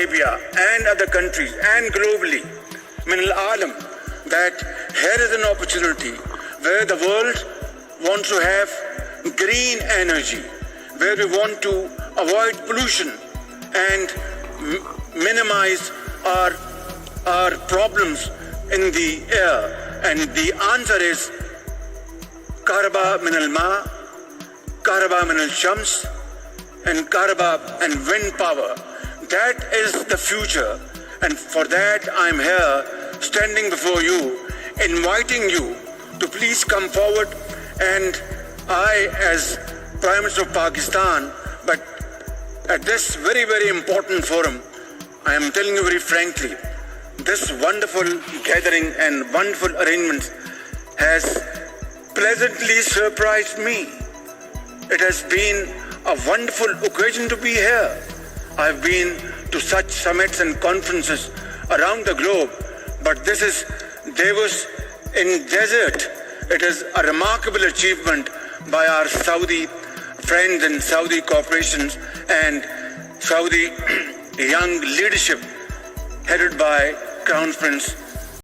Arabia and other countries and globally, min al-alam, that here is an opportunity where the world wants to have green energy, where we want to avoid pollution and minimize our problems in the air. And the answer is Karaba min al-ma, Karaba min al-shams, and Karaba and wind power. That is the future, and for that I am here standing before you, inviting you to please come forward. And I, as Prime Minister of Pakistan, but at this very, very important forum, I am telling you very frankly, this wonderful gathering and wonderful arrangements has pleasantly surprised me. It has been a wonderful occasion to be here. I've been to such summits and conferences around the globe, but this is Davos in desert. It is a remarkable achievement by our Saudi friends and Saudi corporations and Saudi young leadership headed by Crown Prince